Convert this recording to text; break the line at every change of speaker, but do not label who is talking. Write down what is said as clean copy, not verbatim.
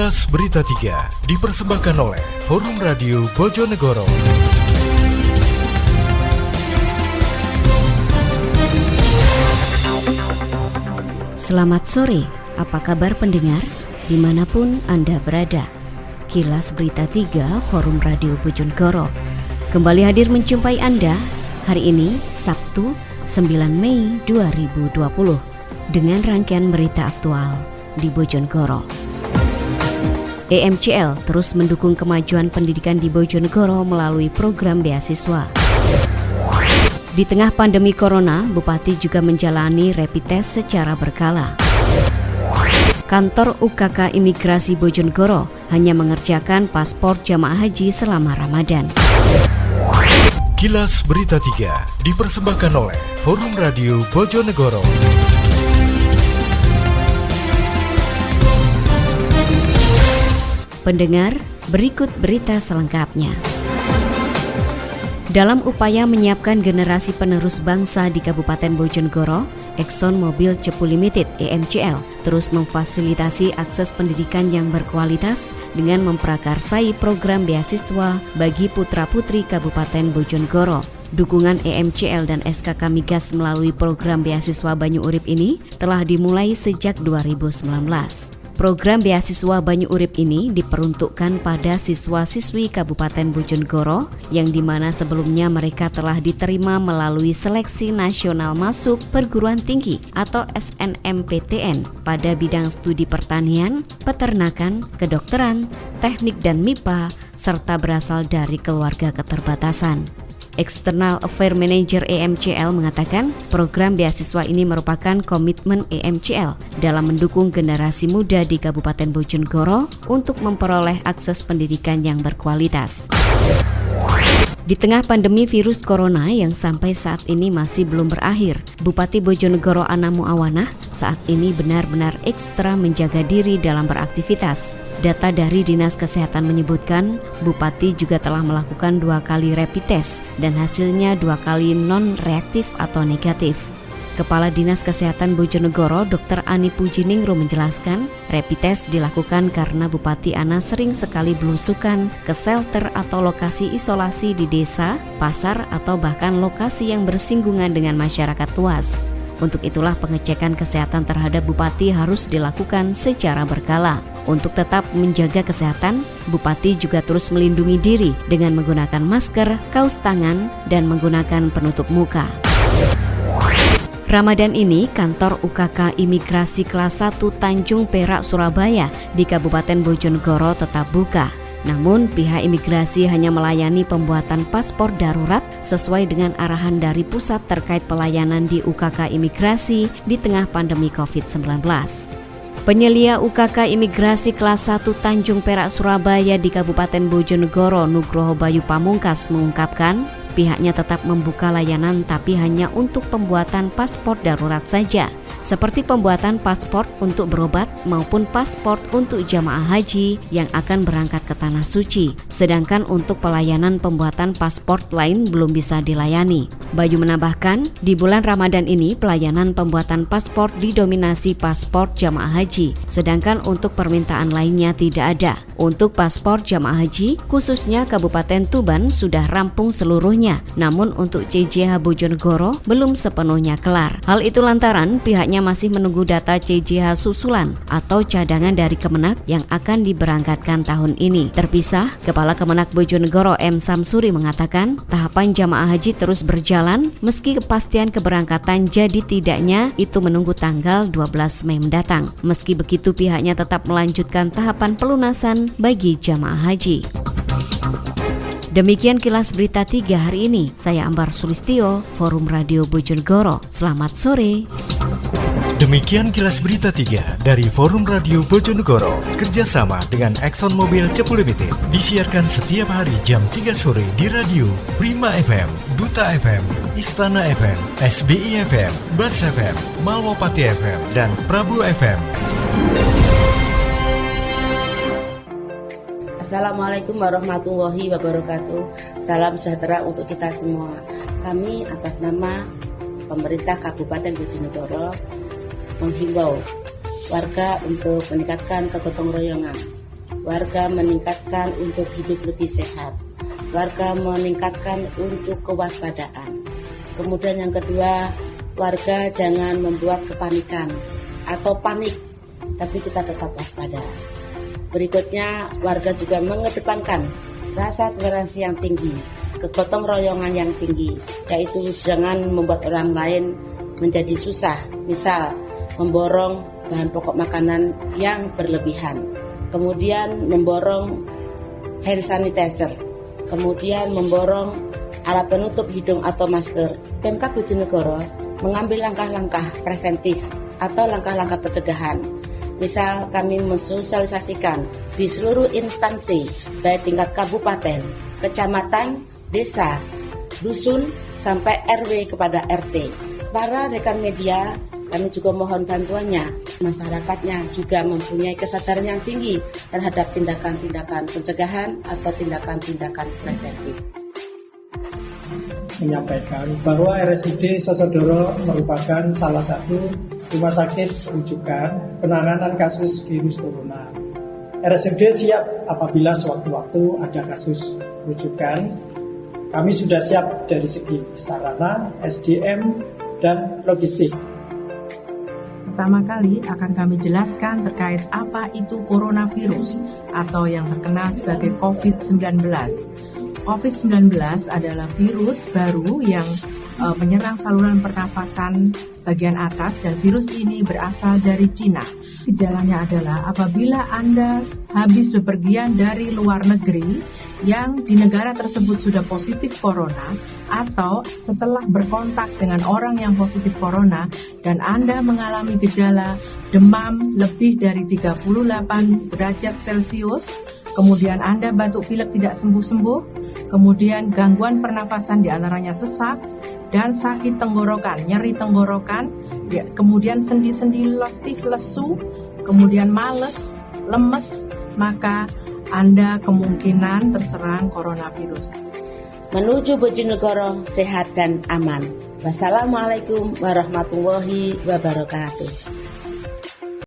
Kilas Berita 3 dipersembahkan oleh Forum Radio Bojonegoro.
Selamat sore, apa kabar pendengar? Dimanapun Anda berada, Kilas Berita 3 Forum Radio Bojonegoro kembali hadir menjumpai Anda hari ini Sabtu 9 Mei 2020 dengan rangkaian berita aktual di Bojonegoro. EMCL terus mendukung kemajuan pendidikan di Bojonegoro melalui program beasiswa. Di tengah pandemi corona, Bupati juga menjalani rapid test secara berkala. Kantor UKK Imigrasi Bojonegoro hanya mengerjakan paspor jamaah haji selama Ramadan.
Kilas Berita 3 dipersembahkan oleh Forum Radio Bojonegoro.
Pendengar, berikut berita selengkapnya. Dalam upaya menyiapkan generasi penerus bangsa di Kabupaten Bojonegoro, Exxon Mobil Cepu Limited (EMCL) terus memfasilitasi akses pendidikan yang berkualitas dengan memprakarsai program beasiswa bagi putra-putri Kabupaten Bojonegoro. Dukungan EMCL dan SKK Migas melalui program beasiswa Banyu Urip ini telah dimulai sejak 2019. Program beasiswa Banyu Urip ini diperuntukkan pada siswa-siswi Kabupaten Bojonegoro yang dimana sebelumnya mereka telah diterima melalui seleksi nasional masuk perguruan tinggi atau SNMPTN pada bidang studi pertanian, peternakan, kedokteran, teknik dan MIPA, serta berasal dari keluarga keterbatasan. External Affair Manager EMCL mengatakan program beasiswa ini merupakan komitmen EMCL dalam mendukung generasi muda di Kabupaten Bojonegoro untuk memperoleh akses pendidikan yang berkualitas. Di tengah pandemi virus corona yang sampai saat ini masih belum berakhir, Bupati Bojonegoro Ana Muawanah saat ini benar-benar ekstra menjaga diri dalam beraktivitas. Data dari Dinas Kesehatan menyebutkan Bupati juga telah melakukan 2 kali rapid test dan hasilnya 2 kali non-reaktif atau negatif. Kepala Dinas Kesehatan Bojonegoro Dr. Ani Pujiningro menjelaskan rapid test dilakukan karena Bupati Ana sering sekali belusukan ke shelter atau lokasi isolasi di desa, pasar atau bahkan lokasi yang bersinggungan dengan masyarakat luas. Untuk itulah pengecekan kesehatan terhadap Bupati harus dilakukan secara berkala. Untuk tetap menjaga kesehatan, Bupati juga terus melindungi diri dengan menggunakan masker, kaos tangan, dan menggunakan penutup muka. Ramadan ini, kantor UKK Imigrasi Kelas 1 Tanjung Perak, Surabaya di Kabupaten Bojonegoro tetap buka. Namun, pihak imigrasi hanya melayani pembuatan paspor darurat sesuai dengan arahan dari pusat terkait pelayanan di UKK Imigrasi di tengah pandemi COVID-19. Penyelia UKK Imigrasi Kelas 1 Tanjung Perak, Surabaya di Kabupaten Bojonegoro, Nugroho Bayu Pamungkas mengungkapkan, pihaknya tetap membuka layanan tapi hanya untuk pembuatan paspor darurat saja, seperti pembuatan paspor untuk berobat maupun paspor untuk jamaah haji yang akan berangkat ke Tanah Suci. Sedangkan untuk pelayanan pembuatan paspor lain belum bisa dilayani. Bayu menambahkan, di bulan Ramadan ini pelayanan pembuatan paspor didominasi paspor jamaah haji, sedangkan untuk permintaan lainnya tidak ada. Untuk paspor jamaah haji, khususnya Kabupaten Tuban sudah rampung seluruhnya, namun untuk CJH Bojonegoro belum sepenuhnya kelar. Hal itu lantaran pihaknya masih menunggu data CJH susulan atau cadangan dari Kemenak yang akan diberangkatkan tahun ini. Terpisah, Kepala Kemenak Bojonegoro M. Samsuri mengatakan tahapan jamaah haji terus berjalan meski kepastian keberangkatan jadi tidaknya itu menunggu tanggal 12 Mei mendatang. Meski begitu pihaknya tetap melanjutkan tahapan pelunasan bagi jamaah haji. Demikian kilas berita 3 hari ini. Saya Ambar Sulistyo, Forum Radio Bojonegoro. Selamat sore.
Demikian kilas berita 3 dari Forum Radio Bojonegoro kerjasama dengan Exxon Mobil Cepu Limited. Disiarkan setiap hari jam 3 sore di radio Prima FM, Duta FM, Istana FM, SBI FM, Bas FM, Malwapati FM, dan Prabu FM.
Assalamualaikum warahmatullahi wabarakatuh. Salam sejahtera untuk kita semua. Kami atas nama pemerintah Kabupaten Bojonegoro menghimbau warga untuk meningkatkan kegotong royongan warga meningkatkan untuk hidup lebih sehat, warga meningkatkan untuk kewaspadaan. Kemudian yang kedua, warga jangan membuat kepanikan atau panik, tapi kita tetap waspada. Berikutnya, warga juga mengedepankan rasa toleransi yang tinggi, kegotong royongan yang tinggi, yaitu jangan membuat orang lain menjadi susah, misal memborong bahan pokok makanan yang berlebihan, kemudian memborong hand sanitizer, kemudian memborong alat penutup hidung atau masker. Pemkab Bojonegoro mengambil langkah-langkah preventif atau langkah-langkah pencegahan. Misal kami mensosialisasikan di seluruh instansi, baik tingkat kabupaten, kecamatan, desa, dusun, sampai RW kepada RT. Para rekan media, kami juga mohon bantuannya. Masyarakatnya juga mempunyai kesadaran yang tinggi terhadap tindakan-tindakan pencegahan atau tindakan-tindakan preventif.
Menyampaikan bahwa RSUD Sosodoro merupakan salah satu rumah sakit rujukan penanganan kasus virus corona. RSUD siap apabila sewaktu-waktu ada kasus rujukan. Kami sudah siap dari segi sarana, SDM, dan logistik.
Pertama kali akan kami jelaskan terkait apa itu coronavirus atau yang terkenal sebagai COVID-19. COVID-19 adalah virus baru yang menyerang saluran pernafasan bagian atas dan virus ini berasal dari Cina. Gejalanya adalah apabila Anda habis bepergian dari luar negeri yang di negara tersebut sudah positif corona atau setelah berkontak dengan orang yang positif corona dan Anda mengalami gejala demam lebih dari 38 derajat Celcius, kemudian Anda batuk pilek tidak sembuh-sembuh, kemudian gangguan pernafasan diantaranya sesak dan sakit tenggorokan, nyeri tenggorokan, kemudian sendi-sendi letih, lesu, kemudian males, lemes, maka Anda kemungkinan terserang coronavirus.
Menuju Bojonegoro sehat dan aman. Wassalamualaikum warahmatullahi wabarakatuh.